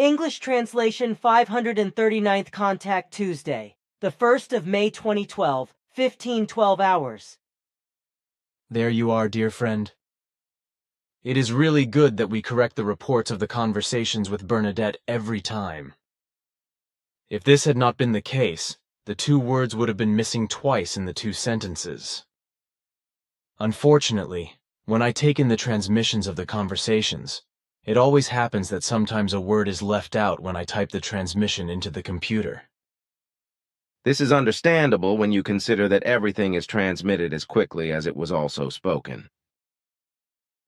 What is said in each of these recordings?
English translation 539th Contact Tuesday, the 1st of May 2012, 15:12 hours. There you are, dear friend. It is really good that we correct the reports of the conversations with Bernadette every time. If this had not been the case, the two words would have been missing twice in the two sentences. Unfortunately, when I take in the transmissions of the conversations, it always happens that sometimes a word is left out when I type the transmission into the computer. This is understandable when you consider that everything is transmitted as quickly as it was also spoken.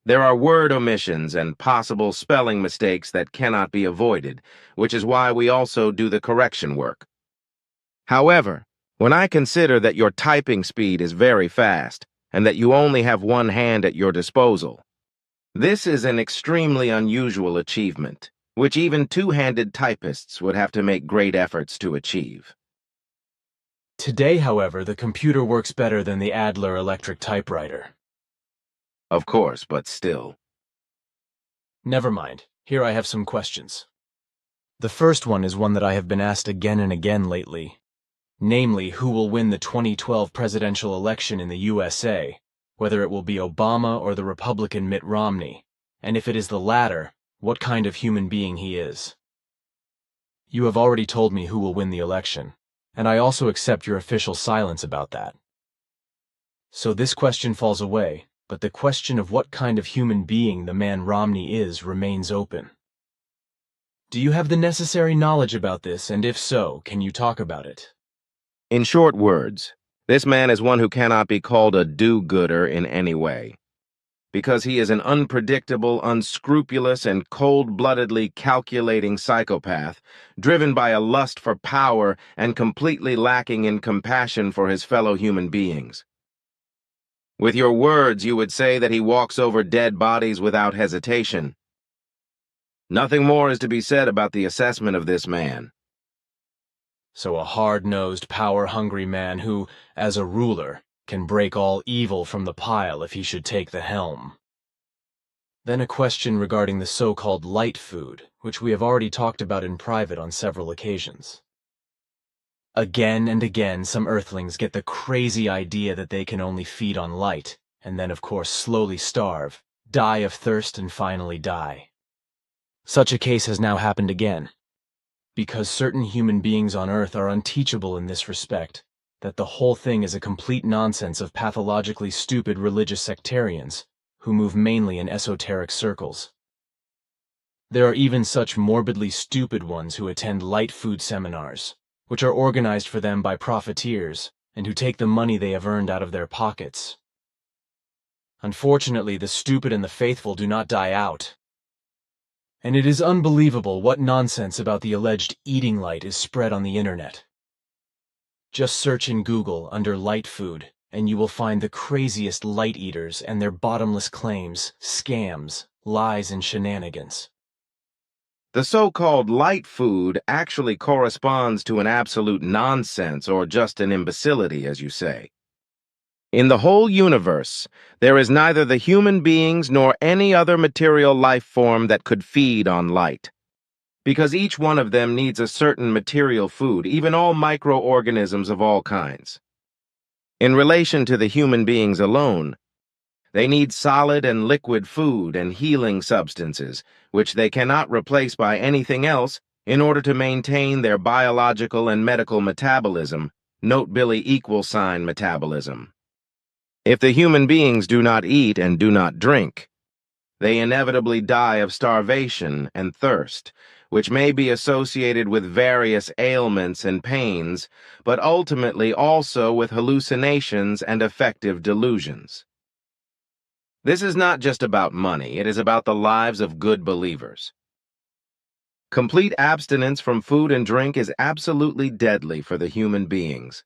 There are word omissions and possible spelling mistakes that cannot be avoided, which is why we also do the correction work. However, when I consider that your typing speed is very fast and that you only have one hand at your disposal, this is an extremely unusual achievement, which even two-handed typists would have to make great efforts to achieve. Today, however, the computer works better than the Adler electric typewriter. Of course, but still. Never mind. Here I have some questions. The first one is one that I have been asked again and again lately. Namely, who will win the 2012 presidential election in the USA, whether it will be Obama or the Republican Mitt Romney, and if it is the latter, what kind of human being he is. You have already told me who will win the election, and I also accept your official silence about that. So this question falls away, but the question of what kind of human being the man Romney is remains open. Do you have the necessary knowledge about this, and if so, can you talk about it? In short words, this man is one who cannot be called a do-gooder in any way, because he is an unpredictable, unscrupulous, and cold-bloodedly calculating psychopath, driven by a lust for power and completely lacking in compassion for his fellow human beings. With your words, you would say that he walks over dead bodies without hesitation. Nothing more is to be said about the assessment of this man. So a hard-nosed, power-hungry man who, as a ruler, can break all evil from the pile if he should take the helm. Then a question regarding the so-called light food, which we have already talked about in private on several occasions. Again and again, some Earthlings get the crazy idea that they can only feed on light, and then, of course, slowly starve, die of thirst, and finally die. Such a case has now happened again. Because certain human beings on Earth are unteachable in this respect, that the whole thing is a complete nonsense of pathologically stupid religious sectarians, who move mainly in esoteric circles. There are even such morbidly stupid ones who attend light food seminars, which are organized for them by profiteers, and who take the money they have earned out of their pockets. Unfortunately, the stupid and the faithful do not die out. And it is unbelievable what nonsense about the alleged eating light is spread on the internet. Just search in Google under light food, and you will find the craziest light eaters and their bottomless claims, scams, lies, and shenanigans. The so-called light food actually corresponds to an absolute nonsense or just an imbecility, as you say. In the whole universe, there is neither the human beings nor any other material life form that could feed on light, because each one of them needs a certain material food, even all microorganisms of all kinds. In relation to the human beings alone, they need solid and liquid food and healing substances, which they cannot replace by anything else in order to maintain their biological and medical metabolism, note Billy == metabolism. If the human beings do not eat and do not drink, they inevitably die of starvation and thirst, which may be associated with various ailments and pains, but ultimately also with hallucinations and affective delusions. This is not just about money, it is about the lives of good believers. Complete abstinence from food and drink is absolutely deadly for the human beings.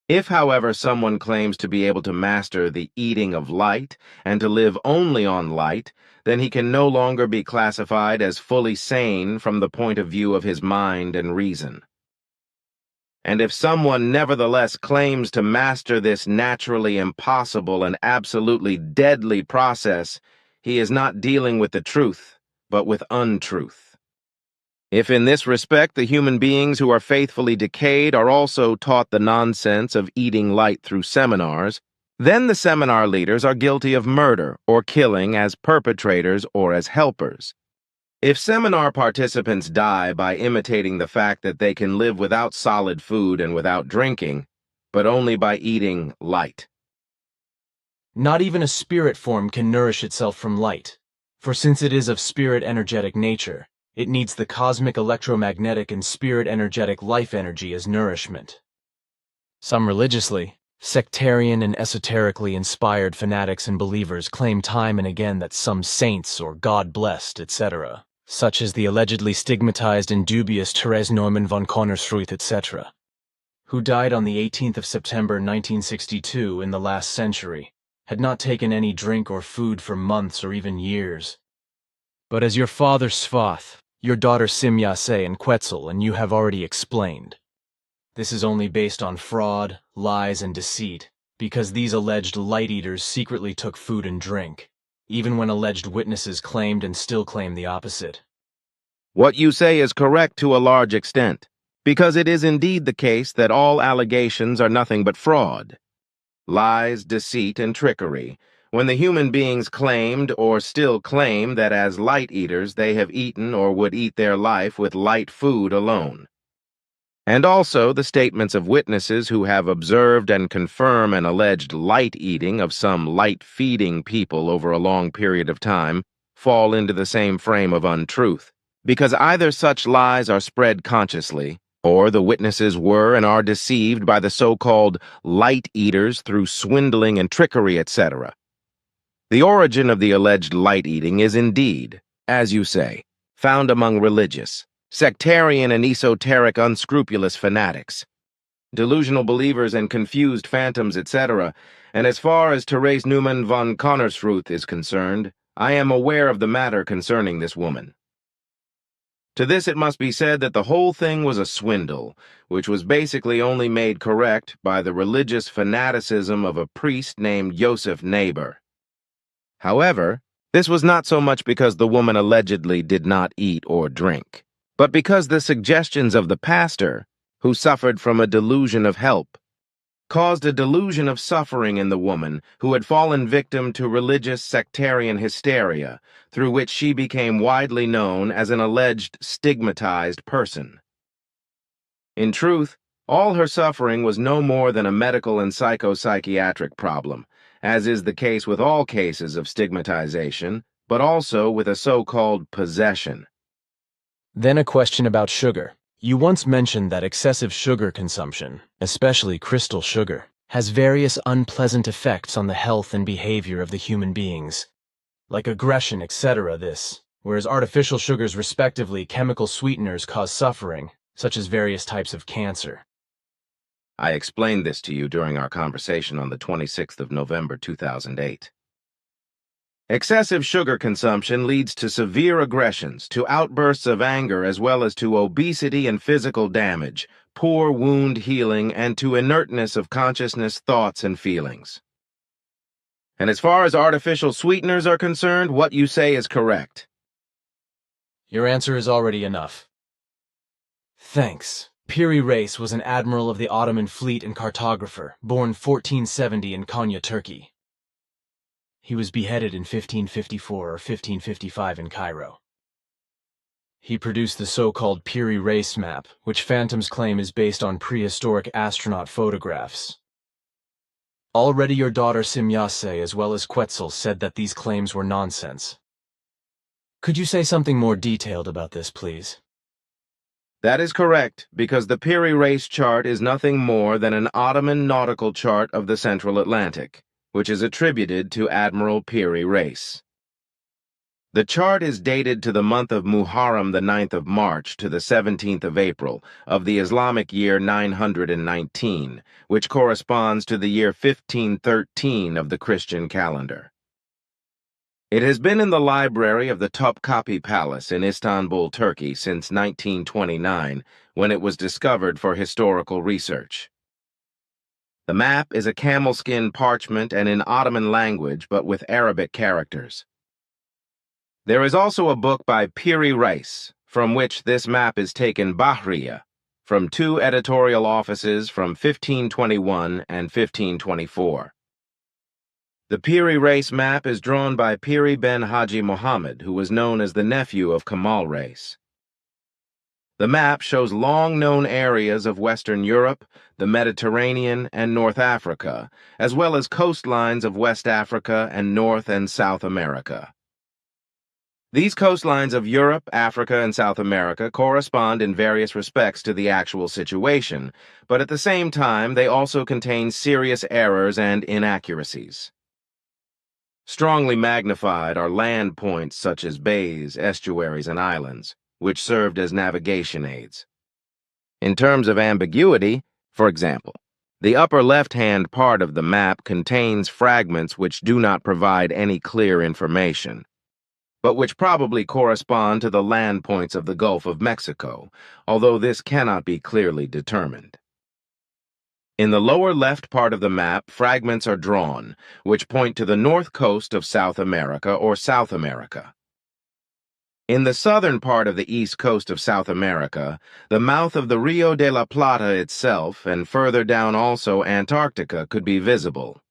If, however, someone claims to be able to master the eating of light and to live only on light, then he can no longer be classified as fully sane from the point of view of his mind and reason. And if someone nevertheless claims to master this naturally impossible and absolutely deadly process, he is not dealing with the truth, but with untruth. If in this respect the human beings who are faithfully decayed are also taught the nonsense of eating light through seminars, then the seminar leaders are guilty of murder or killing as perpetrators or as helpers. If seminar participants die by imitating the fact that they can live without solid food and without drinking, but only by eating light. Not even a spirit form can nourish itself from light, for since it is of spirit energetic nature, it needs the cosmic electromagnetic and spirit energetic life energy as nourishment. Some religiously, sectarian and esoterically inspired fanatics and believers claim time and again that some saints or God-blessed, etc., such as the allegedly stigmatized and dubious Therese Neumann von Konnersreuth, etc., who died on the 18th of September 1962 in the last century, had not taken any drink or food for months or even years. But as your father Svath, your daughter Simyase and Quetzal and you have already explained, this is only based on fraud, lies, and deceit, because these alleged light-eaters secretly took food and drink, even when alleged witnesses claimed and still claim the opposite. What you say is correct to a large extent, because it is indeed the case that all allegations are nothing but fraud, lies, deceit, and trickery, when the human beings claimed or still claim that as light-eaters they have eaten or would eat their life with light food alone. And also the statements of witnesses who have observed and confirm an alleged light-eating of some light-feeding people over a long period of time fall into the same frame of untruth, because either such lies are spread consciously, or the witnesses were and are deceived by the so-called light-eaters through swindling and trickery, etc. The origin of the alleged light-eating is indeed, as you say, found among religious, sectarian and esoteric unscrupulous fanatics, delusional believers and confused phantoms, etc., and as far as Therese Neumann von Konnersreuth is concerned, I am aware of the matter concerning this woman. To this it must be said that the whole thing was a swindle, which was basically only made correct by the religious fanaticism of a priest named Joseph Neber. However, this was not so much because the woman allegedly did not eat or drink, but because the suggestions of the pastor, who suffered from a delusion of help, caused a delusion of suffering in the woman who had fallen victim to religious sectarian hysteria, through which she became widely known as an alleged stigmatized person. In truth, all her suffering was no more than a medical and psychopsychiatric problem, as is the case with all cases of stigmatization, but also with a so-called possession. Then a question about sugar. You once mentioned that excessive sugar consumption, especially crystal sugar, has various unpleasant effects on the health and behavior of the human beings, like aggression, etc. Whereas artificial sugars, respectively, chemical sweeteners, cause suffering, such as various types of cancer. I explained this to you during our conversation on the 26th of November 2008. Excessive sugar consumption leads to severe aggressions, to outbursts of anger, as well as to obesity and physical damage, poor wound healing, and to inertness of consciousness, thoughts, and feelings. And as far as artificial sweeteners are concerned, what you say is correct. Your answer is already enough. Thanks. Piri Reis was an admiral of the Ottoman fleet and cartographer, born 1470 in Konya, Turkey. He was beheaded in 1554 or 1555 in Cairo. He produced the so-called Piri Reis map, which phantoms claim is based on prehistoric astronaut photographs. Already your daughter Simyase as well as Quetzal said that these claims were nonsense. Could you say something more detailed about this, please? That is correct, because the Piri Reis chart is nothing more than an Ottoman nautical chart of the Central Atlantic, which is attributed to Admiral Piri Reis. The chart is dated to the month of Muharram, the 9th of March, to the 17th of April of the Islamic year 919, which corresponds to the year 1513 of the Christian calendar. It has been in the library of the Topkapi Palace in Istanbul, Turkey, since 1929, when it was discovered for historical research. The map is a camel-skin parchment and in Ottoman language, but with Arabic characters. There is also a book by Piri Reis, from which this map is taken Bahriya, from 2 editorial offices from 1521 and 1524. The Piri Reis map is drawn by Piri ben Haji Muhammad, who was known as the nephew of Kamal Reis. The map shows long-known areas of Western Europe, the Mediterranean, and North Africa, as well as coastlines of West Africa and North and South America. These coastlines of Europe, Africa, and South America correspond in various respects to the actual situation, but at the same time they also contain serious errors and inaccuracies. Strongly magnified are land points such as bays, estuaries, and islands, which served as navigation aids. In terms of ambiguity, for example, the upper left-hand part of the map contains fragments which do not provide any clear information, but which probably correspond to the land points of the Gulf of Mexico, although this cannot be clearly determined. In the lower left part of the map, fragments are drawn, which point to the north coast of South America or South America. In the southern part of the east coast of South America, the mouth of the Rio de la Plata itself, and further down also Antarctica, could be visible.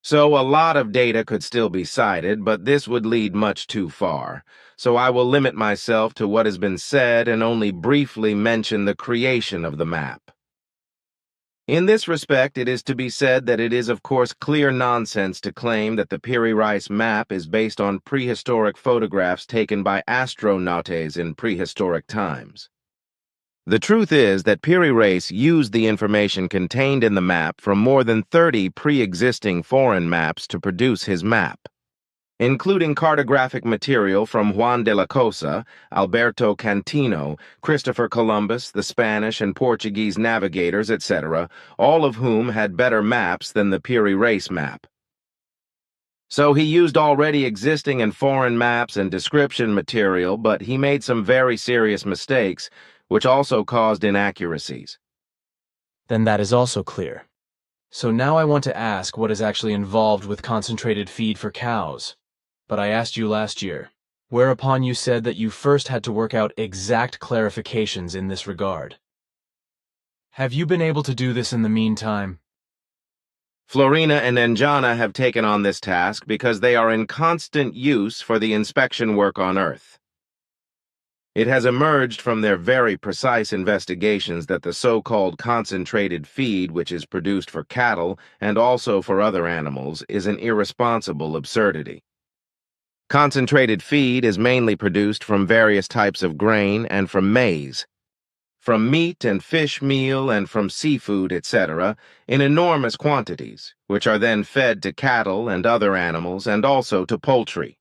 So a lot of data could still be cited, but this would lead much too far, so I will limit myself to what has been said and only briefly mention the creation of the map. In this respect, it is to be said that it is of course clear nonsense to claim that the Piri Reis map is based on prehistoric photographs taken by astronautes in prehistoric times. The truth is that Piri Reis used the information contained in the map from more than 30 pre-existing foreign maps to produce his map, including cartographic material from Juan de la Cosa, Alberto Cantino, Christopher Columbus, the Spanish and Portuguese navigators, etc., all of whom had better maps than the Piri Reis map. So he used already existing and foreign maps and description material, but he made some very serious mistakes, which also caused inaccuracies. Then that is also clear. So now I want to ask what is actually involved with concentrated feed for cows. But I asked you last year, whereupon you said that you first had to work out exact clarifications in this regard. Have you been able to do this in the meantime? Florina and Njana have taken on this task because they are in constant use for the inspection work on Earth. It has emerged from their very precise investigations that the so-called concentrated feed, which is produced for cattle and also for other animals, is an irresponsible absurdity. Concentrated feed is mainly produced from various types of grain and from maize, from meat and fish meal and from seafood, etc., in enormous quantities, which are then fed to cattle and other animals and also to poultry.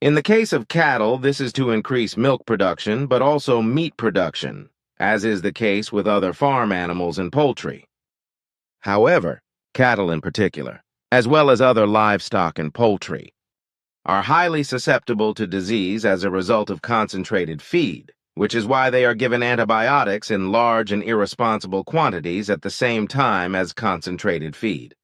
In the case of cattle, this is to increase milk production, but also meat production, as is the case with other farm animals and poultry. However, cattle in particular, as well as other livestock and poultry, are highly susceptible to disease as a result of concentrated feed, which is why they are given antibiotics in large and irresponsible quantities at the same time as concentrated feed.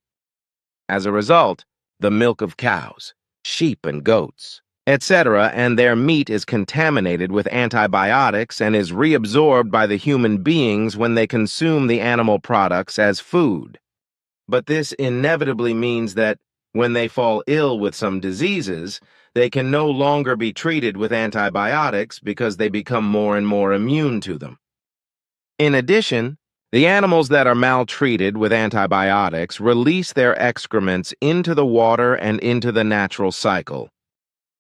As a result, the milk of cows, sheep and goats, etc., and their meat is contaminated with antibiotics and is reabsorbed by the human beings when they consume the animal products as food. But this inevitably means that when they fall ill with some diseases, they can no longer be treated with antibiotics because they become more and more immune to them. In addition, the animals that are maltreated with antibiotics release their excrements into the water and into the natural cycle,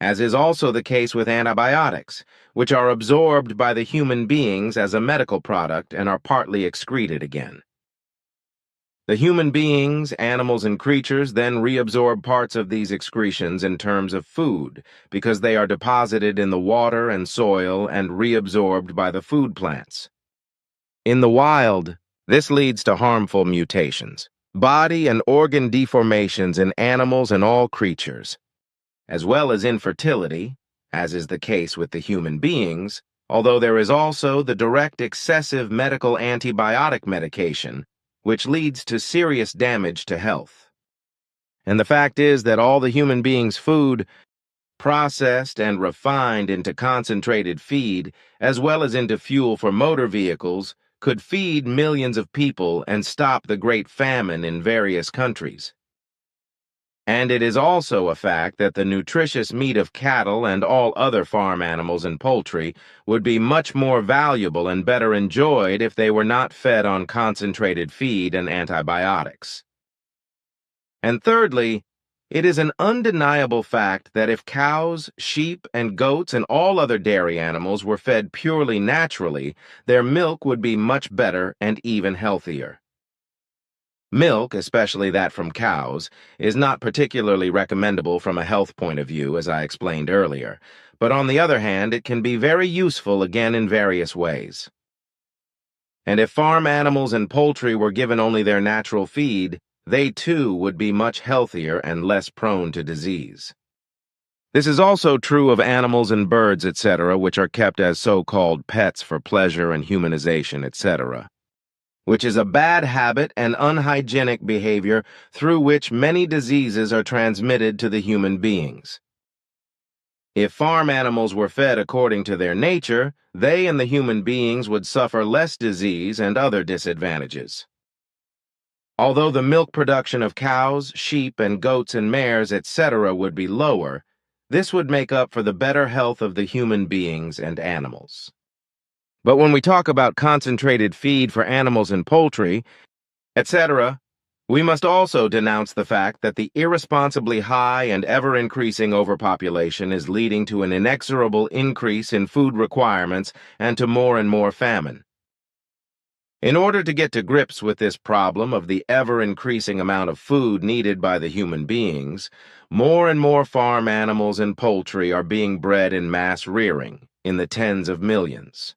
as is also the case with antibiotics, which are absorbed by the human beings as a medical product and are partly excreted again. The human beings, animals, and creatures then reabsorb parts of these excretions in terms of food, because they are deposited in the water and soil and reabsorbed by the food plants. In the wild, this leads to harmful mutations, body and organ deformations in animals and all creatures, as well as infertility, as is the case with the human beings, although there is also the direct excessive medical antibiotic medication, which leads to serious damage to health. And the fact is that all the human beings' food processed and refined into concentrated feed, as well as into fuel for motor vehicles, could feed millions of people and stop the Great Famine in various countries. And it is also a fact that the nutritious meat of cattle and all other farm animals and poultry would be much more valuable and better enjoyed if they were not fed on concentrated feed and antibiotics. And thirdly, it is an undeniable fact that if cows, sheep, and goats and all other dairy animals were fed purely naturally, their milk would be much better and even healthier. Milk, especially that from cows, is not particularly recommendable from a health point of view, as I explained earlier, but on the other hand, it can be very useful again in various ways. And if farm animals and poultry were given only their natural feed, they too would be much healthier and less prone to disease. This is also true of animals and birds, etc., which are kept as so-called pets for pleasure and humanization, etc., which is a bad habit and unhygienic behavior through which many diseases are transmitted to the human beings. If farm animals were fed according to their nature, they and the human beings would suffer less disease and other disadvantages. Although the milk production of cows, sheep, and goats and mares, etc., would be lower, this would make up for the better health of the human beings and animals. But when we talk about concentrated feed for animals and poultry, etc., we must also denounce the fact that the irresponsibly high and ever-increasing overpopulation is leading to an inexorable increase in food requirements and to more and more famine. In order to get to grips with this problem of the ever-increasing amount of food needed by the human beings, more and more farm animals and poultry are being bred in mass rearing, in the tens of millions.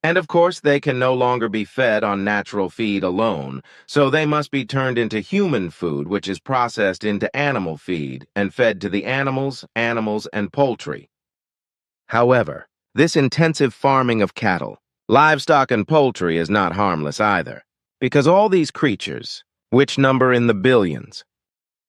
And of course, they can no longer be fed on natural feed alone, so they must be turned into human food, which is processed into animal feed and fed to the animals, and poultry. However, this intensive farming of cattle, livestock, and poultry is not harmless either, because all these creatures, which number in the billions,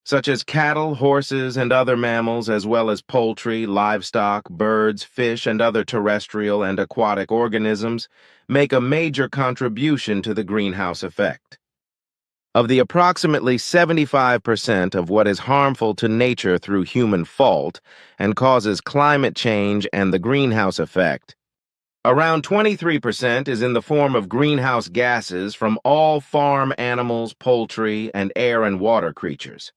such as cattle, horses, and other mammals, as well as poultry, livestock, birds, fish, and other terrestrial and aquatic organisms, make a major contribution to the greenhouse effect. Of the approximately 75% of what is harmful to nature through human fault and causes climate change and the greenhouse effect, around 23% is in the form of greenhouse gases from all farm animals, poultry, and air and water creatures.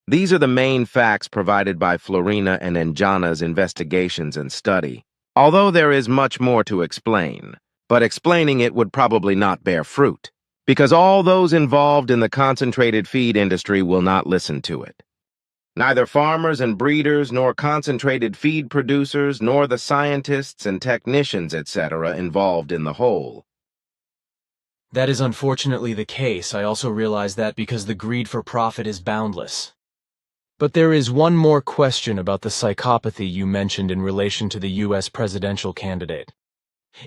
These are the main facts provided by Florina and Enjana's investigations and study, although there is much more to explain, but explaining it would probably not bear fruit, because all those involved in the concentrated feed industry will not listen to it. Neither farmers and breeders, nor concentrated feed producers, nor the scientists and technicians, etc., involved in the whole. That is unfortunately the case. I also realize that because the greed for profit is boundless. But there is one more question about the psychopathy you mentioned in relation to the U.S. presidential candidate.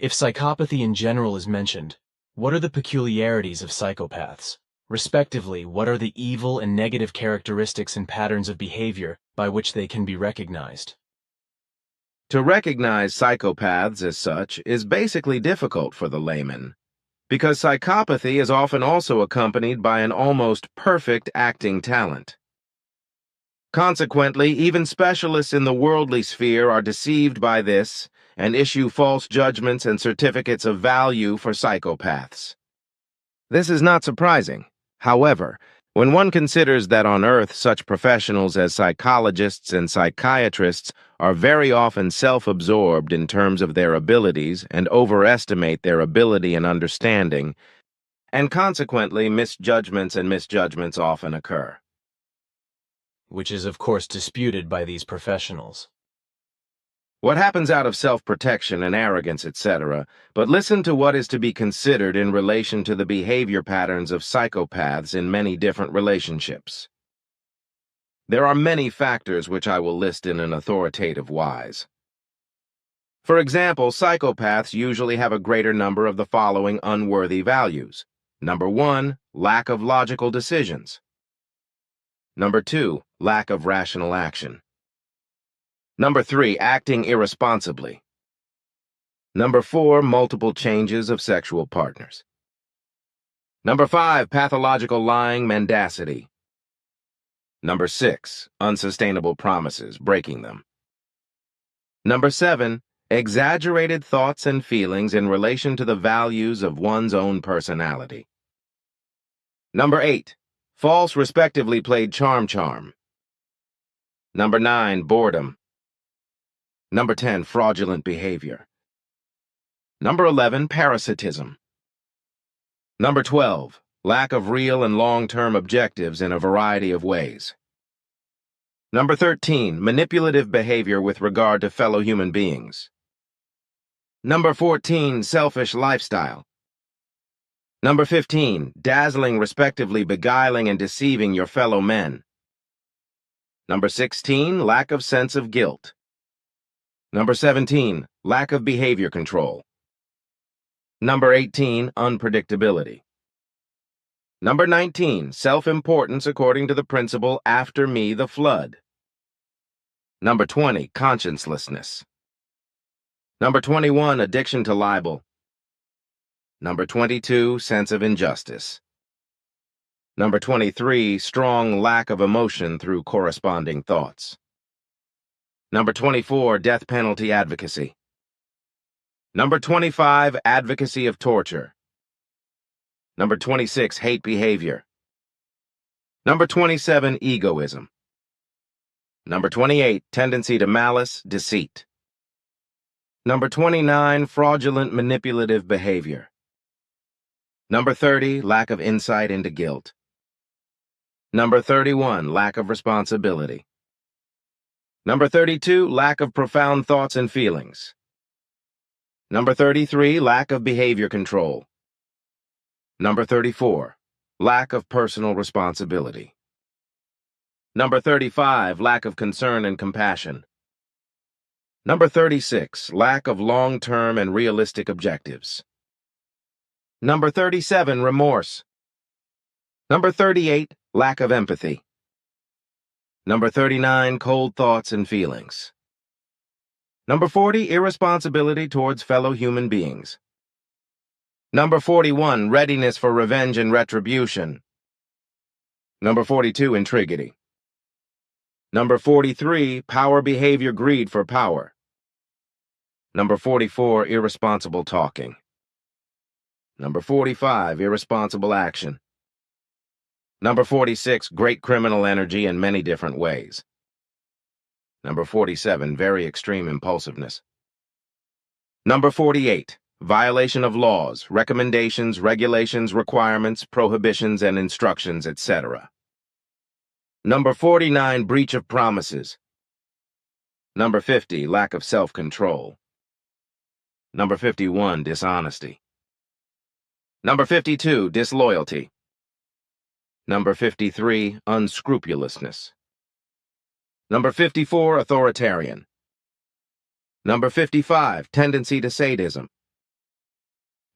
If psychopathy in general is mentioned, what are the peculiarities of psychopaths? Respectively, what are the evil and negative characteristics and patterns of behavior by which they can be recognized? To recognize psychopaths as such is basically difficult for the layman, because psychopathy is often also accompanied by an almost perfect acting talent. Consequently, even specialists in the worldly sphere are deceived by this and issue false judgments and certificates of value for psychopaths. This is not surprising. However, when one considers that on Earth such professionals as psychologists and psychiatrists are very often self-absorbed in terms of their abilities and overestimate their ability and understanding, and consequently misjudgments often occur. Which is of course disputed by these professionals. What happens out of self-protection and arrogance, etc., but listen to what is to be considered in relation to the behavior patterns of psychopaths in many different relationships. There are many factors which I will list in an authoritative wise. For example, psychopaths usually have a greater number of the following unworthy values. Number 1, lack of logical decisions. Number 2, lack of rational action. Number 3, acting irresponsibly. Number 4, multiple changes of sexual partners. Number 5, pathological lying, mendacity. Number 6, unsustainable promises, breaking them. Number 7, exaggerated thoughts and feelings in relation to the values of one's own personality. Number 8, false respectively played charm. Number 9, boredom. Number 10, fraudulent behavior. Number 11, parasitism. Number 12, lack of real and long-term objectives in a variety of ways. Number 13, manipulative behavior with regard to fellow human beings. Number 14, selfish lifestyle. Number 15, dazzling, respectively beguiling and deceiving your fellow men. Number 16, lack of sense of guilt. Number 17, lack of behavior control. Number 18, unpredictability. Number 19, self-importance according to the principle, after me the flood. Number 20, consciencelessness. Number 21, addiction to libel. Number 22, sense of injustice. Number 23, strong lack of emotion through corresponding thoughts. Number 24, death penalty advocacy. Number 25, advocacy of torture. Number 26, hate behavior. Number 27, egoism. Number 28, tendency to malice, deceit. Number 29, fraudulent manipulative behavior. Number 30, lack of insight into guilt. Number 31, lack of responsibility. Number 32, lack of profound thoughts and feelings. Number 33, lack of behavior control. Number 34, lack of personal responsibility. Number 35, lack of concern and compassion. Number 36, lack of long-term and realistic objectives. Number 37, remorse. Number 38, lack of empathy. Number 39, cold thoughts and feelings. Number 40, irresponsibility towards fellow human beings. Number 41, readiness for revenge and retribution. Number 42, intriguity. Number 43, power behavior, greed for power. Number 44, irresponsible talking. Number 45, irresponsible action. Number 46, great criminal energy in many different ways. Number 47, very extreme impulsiveness. Number 48, violation of laws, recommendations, regulations, requirements, prohibitions, and instructions, etc. Number 49, breach of promises. Number 50, lack of self-control. Number 51, dishonesty. Number 52, disloyalty. Number 53, unscrupulousness. Number 54, authoritarian. Number 55, tendency to sadism.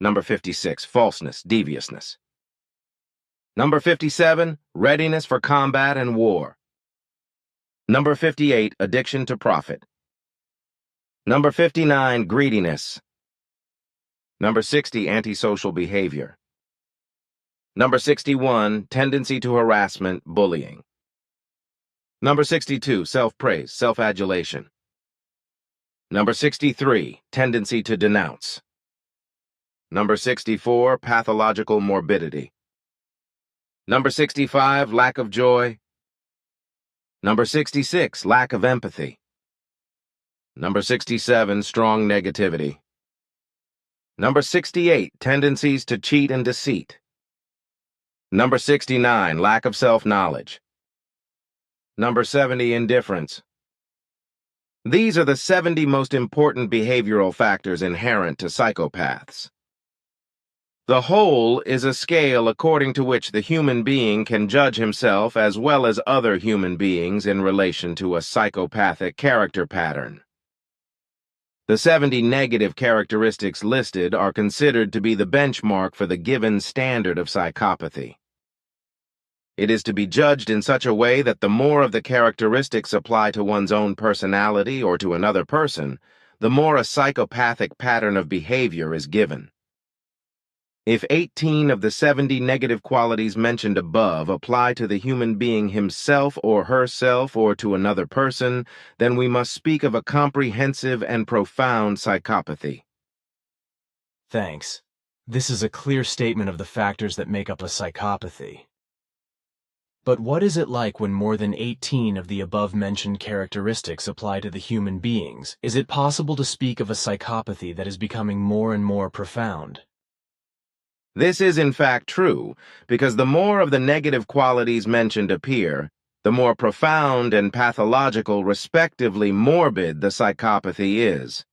Number 56, falseness, deviousness. Number 57, readiness for combat and war. Number 58, addiction to profit. Number 59, greediness. Number 60, antisocial behavior. Number 61, tendency to harassment, bullying. Number 62, self-praise, self-adulation. Number 63, tendency to denounce. Number 64, pathological morbidity. Number 65, lack of joy. Number 66, lack of empathy. Number 67, strong negativity. Number 68, tendencies to cheat and deceit. Number 69, lack of self-knowledge. Number 70, indifference. These are the 70 most important behavioral factors inherent to psychopaths. The whole is a scale according to which the human being can judge himself as well as other human beings in relation to a psychopathic character pattern. The 70 negative characteristics listed are considered to be the benchmark for the given standard of psychopathy. It is to be judged in such a way that the more of the characteristics apply to one's own personality or to another person, the more a psychopathic pattern of behavior is given. If 18 of the 70 negative qualities mentioned above apply to the human being himself or herself or to another person, then we must speak of a comprehensive and profound psychopathy. Thanks. This is a clear statement of the factors that make up a psychopathy. But what is it like when more than 18 of the above-mentioned characteristics apply to the human beings? Is it possible to speak of a psychopathy that is becoming more and more profound? This is in fact true, because the more of the negative qualities mentioned appear, the more profound and pathological, respectively morbid, the psychopathy is.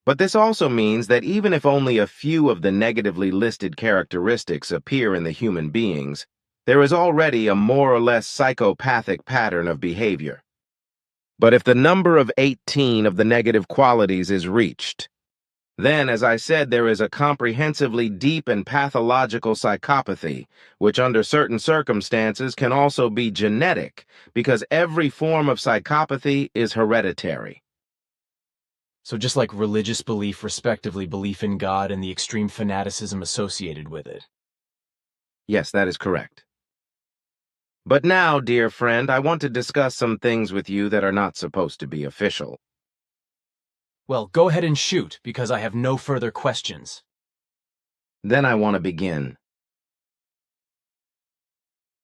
But this also means that even if only a few of the negatively listed characteristics appear in the human beings, there is already a more or less psychopathic pattern of behavior. But if the number of 18 of the negative qualities is reached, then, as I said, there is a comprehensively deep and pathological psychopathy, which under certain circumstances can also be genetic, because every form of psychopathy is hereditary. So just like religious belief, respectively belief in God and the extreme fanaticism associated with it. Yes, that is correct. But now, dear friend, I want to discuss some things with you that are not supposed to be official. Well, go ahead and shoot, because I have no further questions. Then I want to begin.